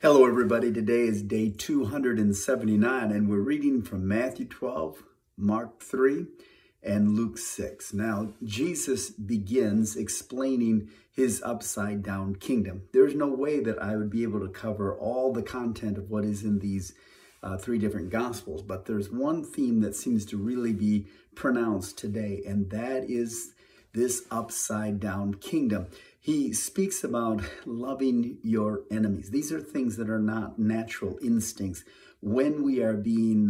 Hello, everybody. Today is day 279, and we're reading from Matthew 12, Mark 3, and Luke 6. Now, Jesus begins explaining his upside down kingdom. There's no way that I would be able to cover all the content of what is in these three different gospels, but there's one theme that seems to really be pronounced today, and that is this upside down kingdom. He speaks about loving your enemies. These are things that are not natural instincts. When we are being,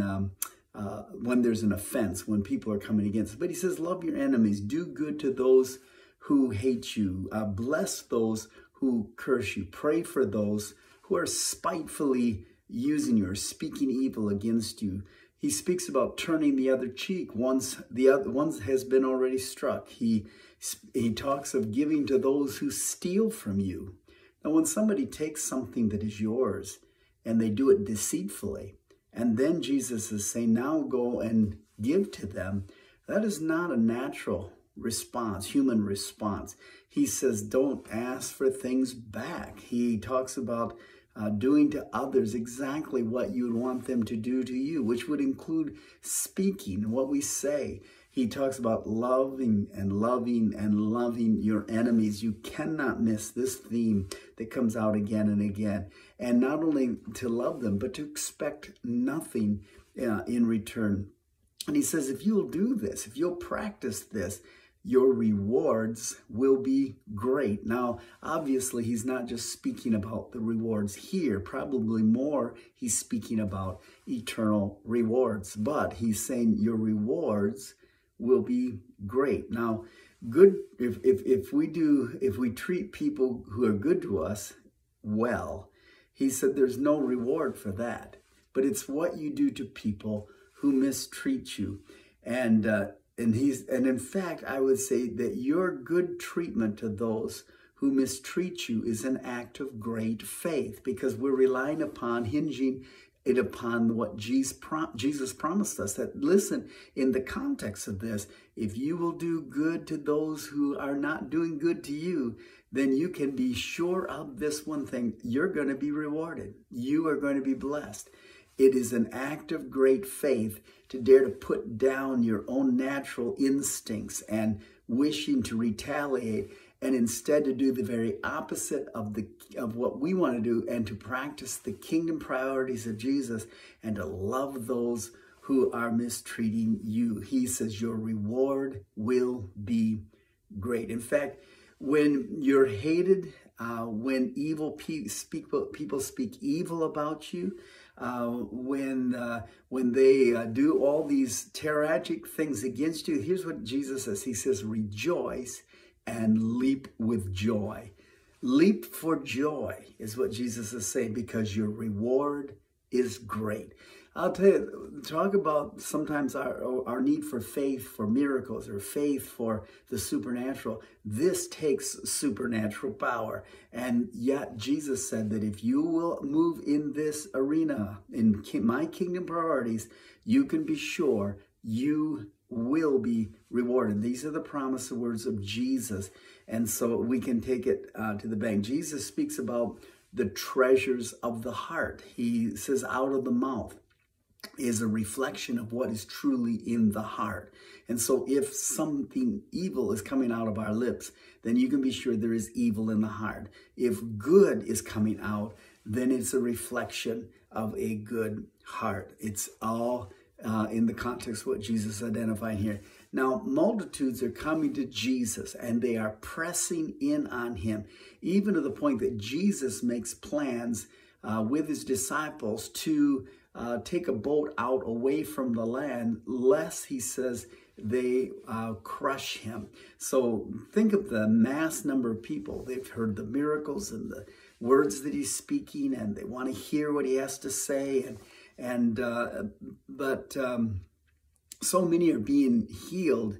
when there's an offense, when people are coming against us. But he says, love your enemies. Do good to those who hate you. Bless those who curse you. Pray for those who are spitefully using you or speaking evil against you. He speaks about turning the other cheek once the other one has been already struck. He talks of giving to those who steal from you. Now, when somebody takes something that is yours and they do it deceitfully, and then Jesus is saying, now go and give to them, that is not a natural response, human response. He says, don't ask for things back. He talks about doing to others exactly what you would want them to do to you, which would include speaking, what we say. He talks about loving and loving and loving your enemies. You cannot miss this theme that comes out again and again. And not only to love them, but to expect nothing in return. And he says, if you'll do this, if you'll practice this, your rewards will be great. Now, obviously, he's not just speaking about the rewards here. Probably more, he's speaking about eternal rewards. But he's saying your rewards will be great. Now, good if we treat people who are good to us well, he said there's no reward for that. But it's what you do to people who mistreat you. And in fact, I would say that your good treatment to those who mistreat you is an act of great faith, because we're relying upon, hinging it upon what Jesus promised us. That, listen, in the context of this, if you will do good to those who are not doing good to you, then you can be sure of this one thing: you're going to be rewarded. You are going to be blessed. It is an act of great faith to dare to put down your own natural instincts and wishing to retaliate, and instead to do the very opposite of what we want to do, and to practice the kingdom priorities of Jesus and to love those who are mistreating you. He says your reward will be great. In fact, when you're hated, when evil people speak evil about you, when they do all these tragic things against you, here's what Jesus says. He says, rejoice and leap with joy. Leap for joy is what Jesus is saying, because your reward is great. I'll tell you, talk about sometimes our need for faith for miracles, or faith for the supernatural. This takes supernatural power. And yet Jesus said that if you will move in this arena, in my kingdom priorities, you can be sure you will be rewarded. These are the promise words of Jesus. And so we can take it to the bank. Jesus speaks about the treasures of the heart. He says out of the mouth is a reflection of what is truly in the heart. And so if something evil is coming out of our lips, then you can be sure there is evil in the heart. If good is coming out, then it's a reflection of a good heart. It's all in the context of what Jesus identified here. Now, multitudes are coming to Jesus, and they are pressing in on him, even to the point that Jesus makes plans with his disciples to take a boat out away from the land, lest, he says, they crush him. So think of the mass number of people. They've heard the miracles and the words that he's speaking, and they want to hear what he has to say. But so many are being healed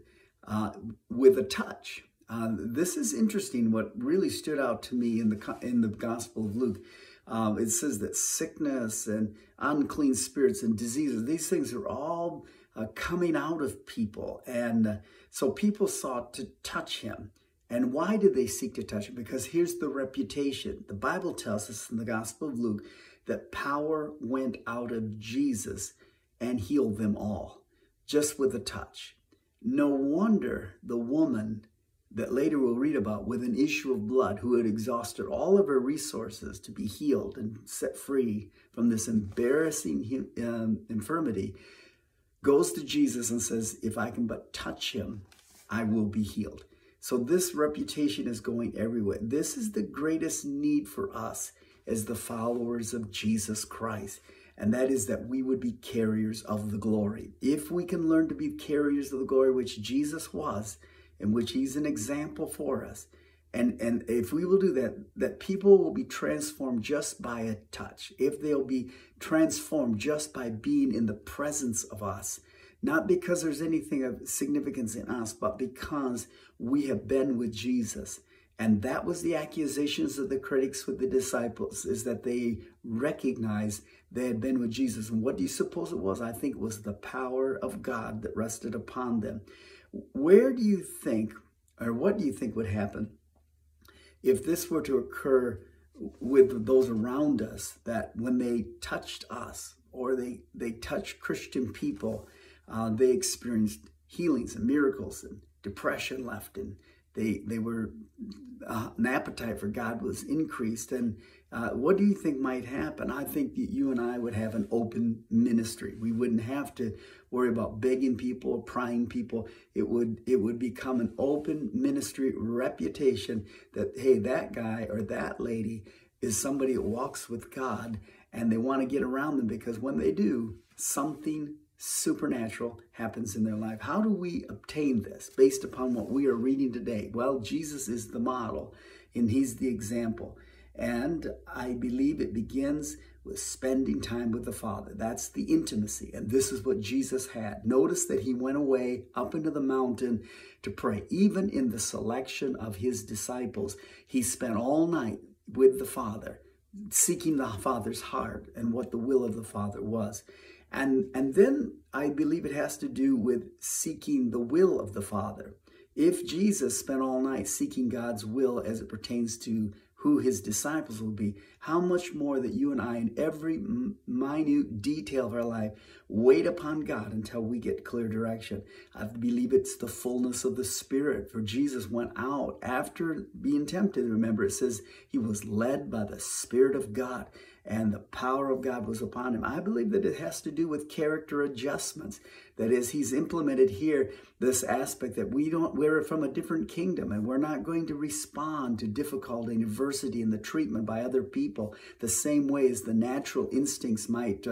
with a touch. This is interesting. What really stood out to me in the Gospel of Luke, it says that sickness and unclean spirits and diseases, these things are all coming out of people. And so people sought to touch him. And why did they seek to touch him? Because here's the reputation. The Bible tells us in the Gospel of Luke that power went out of Jesus and healed them all, just with a touch. No wonder the woman that later we'll read about with an issue of blood, who had exhausted all of her resources to be healed and set free from this embarrassing infirmity, goes to Jesus and says, if I can but touch him, I will be healed. So this reputation is going everywhere. This is the greatest need for us as the followers of Jesus Christ. And that is that we would be carriers of the glory. If we can learn to be carriers of the glory, which Jesus was, in which he's an example for us. And if we will do that, that people will be transformed just by a touch. If they'll be transformed just by being in the presence of us, not because there's anything of significance in us, but because we have been with Jesus. And that was the accusations of the critics with the disciples, is that they recognized they had been with Jesus. And what do you suppose it was? I think it was the power of God that rested upon them. Where do you think, or what do you think would happen if this were to occur with those around us, that when they touched us or they touched Christian people, they experienced healings and miracles, and depression left, and they were, an appetite for God was increased. And what do you think might happen? I think that you and I would have an open ministry. We wouldn't have to worry about begging people or prying people. It would become an open ministry reputation that, hey, that guy or that lady is somebody that walks with God, and they want to get around them, because when they do, something supernatural happens in their life. How do we obtain this based upon what we are reading today? Well, Jesus is the model, and he's the example. And I believe it begins with spending time with the Father. That's the intimacy. And this is what Jesus had. Notice that he went away up into the mountain to pray. Even in the selection of his disciples, he spent all night with the Father, seeking the Father's heart and what the will of the Father was. And then I believe it has to do with seeking the will of the Father. If Jesus spent all night seeking God's will as it pertains to who his disciples will be, how much more that you and I, in every minute detail of our life, wait upon God until we get clear direction. I believe it's the fullness of the Spirit. For Jesus went out after being tempted. Remember, it says he was led by the Spirit of God, and the power of God was upon him. I believe that it has to do with character adjustments. That is, he's implemented here this aspect that we're from a different kingdom, and we're not going to respond to difficulty and adversity and the treatment by other people the same way as the natural instincts might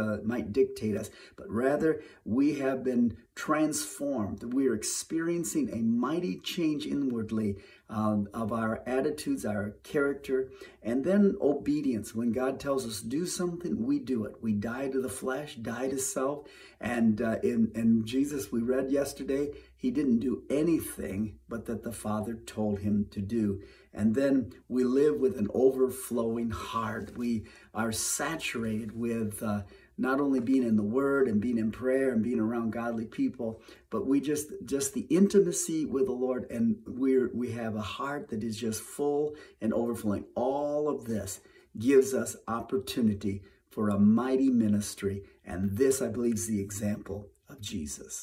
dictate us. But rather, we have been transformed. We're experiencing a mighty change inwardly of our attitudes, our character, and then obedience. When God tells us do something, we do it. We die to the flesh, die to self. And in Jesus, we read yesterday, he didn't do anything but that the Father told him to do. And then we live with an overflowing heart. We are saturated with not only being in the Word and being in prayer and being around godly people, but we just the intimacy with the Lord, and we have a heart that is just full and overflowing. All of this gives us opportunity for a mighty ministry, and this, I believe, is the example of Jesus.